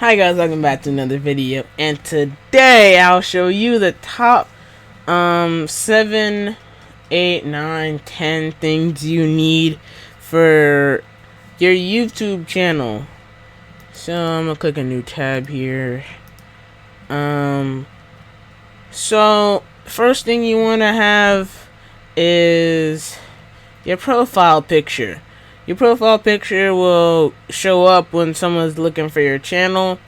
Hi guys, welcome back to another video, and today I'll show you the top 7, 8, 9, 10 things you need for your YouTube channel. So I'm gonna click a new tab here. So first thing you want to have is your profile picture. Your profile picture will show up when someone's looking for your channel.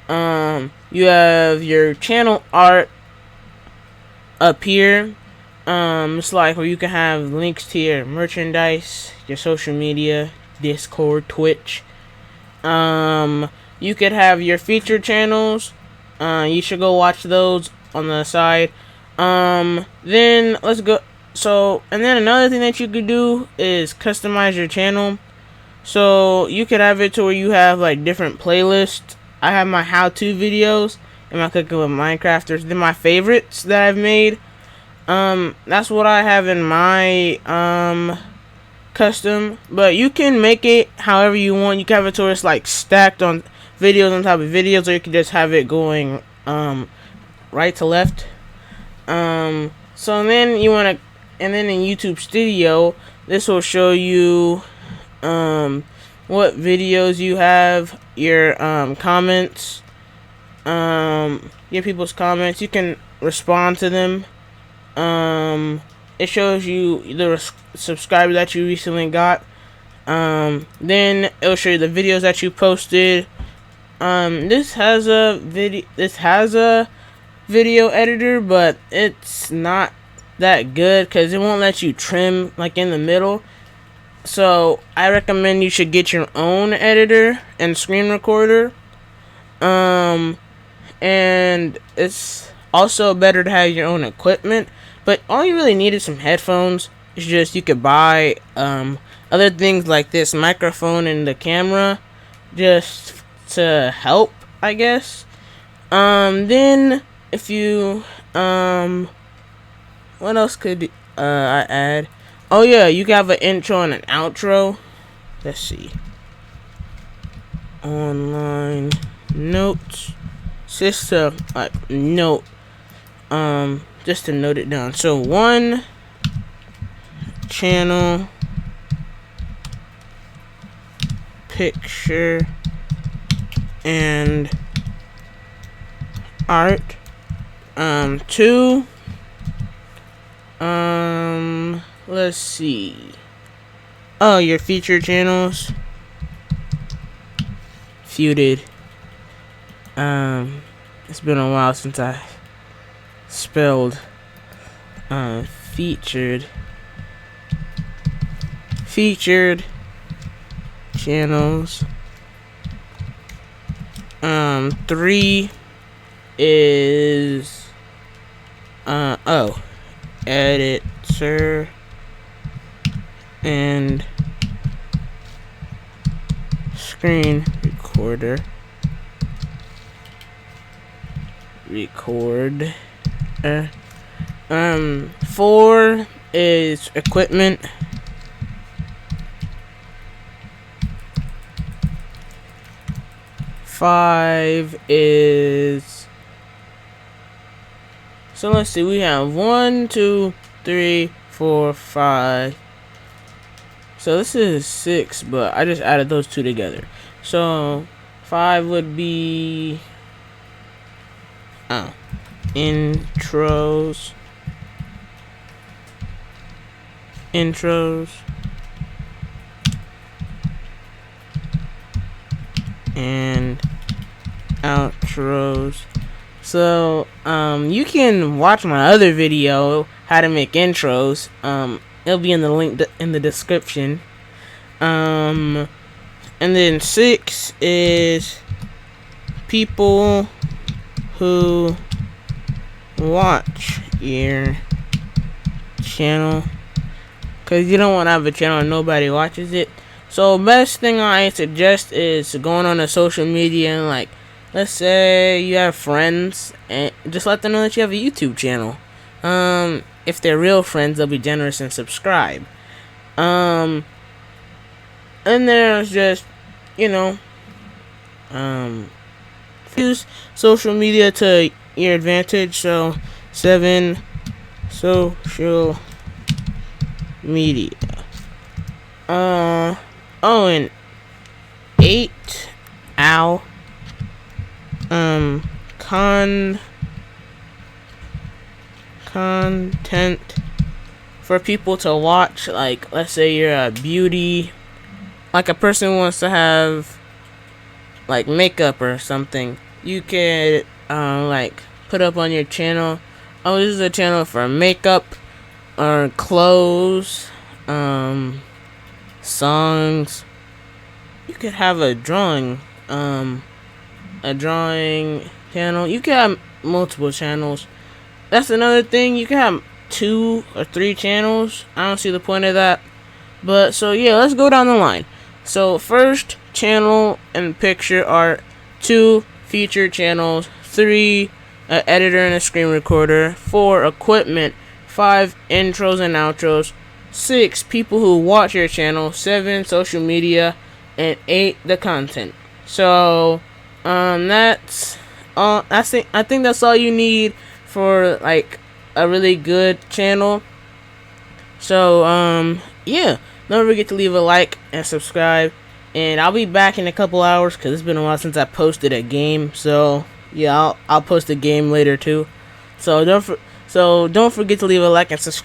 You have your channel art up here. It's like where you can have links to your merchandise, your social media, Discord, Twitch. You could have your featured channels. You should go watch those on the side. Then let's go. And then another thing that you could do is customize your channel. So you could have it to where you have like different playlists. I have my how-to videos and my cooking with Minecrafters. Then my favorites that I've made. That's what I have in my custom. But you can make it however you want. You can have it to where it's like stacked on videos on top of videos, or you can just have it going right to left. So then you want to. And then in YouTube Studio, this will show you what videos you have, your comments, your people's comments. You can respond to them. It shows you the subscribers that you recently got. Then it'll show you the videos that you posted. This has a video editor, but it's not that good because it won't let you trim like in the middle. So I recommend you should get your own editor and screen recorder. And it's also better to have your own equipment, but all you really need is some headphones. It's just you could buy other things like this microphone and the camera just to help, I guess. Then if you what else could I add? Oh yeah, you can have an intro and an outro. Let's see. Online notes. Just a note. Just to note it down. So one channel picture and art. Two. Let's see. Oh, your featured channels. Feuded. It's been a while since I spelled featured. Featured channels. 3 is editor and screen recorder. Record. 4 is equipment. 5 is. So let's see. We have 1, 2, 3, 4, 5. So this is 6, but I just added those two together. So 5 would be intros and outros. So you can watch my other video, how to make intros. It'll be in the link in the description. And then 6 is people who watch your channel, because you don't want to have a channel and nobody watches it. So best thing I suggest is going on a social media and, like, let's say you have friends, and just let them know that you have a YouTube channel. If they're real friends, they'll be generous and subscribe. And there's just, use social media to your advantage. So 7 social media. Oh, and 8 ow content for people to watch. Like, let's say you're a beauty, like a person who wants to have like makeup or something. You could like put up on your channel, oh, this is a channel for makeup or clothes, songs. You could have a drawing channel. You could have multiple channels. That's another thing. You can have 2 or 3 channels. I don't see the point of that. But so yeah, let's go down the line. So first channel and picture art, 2 featured channels, 3 editor and a screen recorder, 4 equipment, 5 intros and outros, 6 people who watch your channel, 7 social media, and 8 the content. So that's all. I think that's all you need for like a really good channel. So yeah, don't forget to leave a like and subscribe, and I'll be back in a couple hours because it's been a while since I posted a game. So yeah, I'll post a game later too. So don't forget to leave a like and subscribe.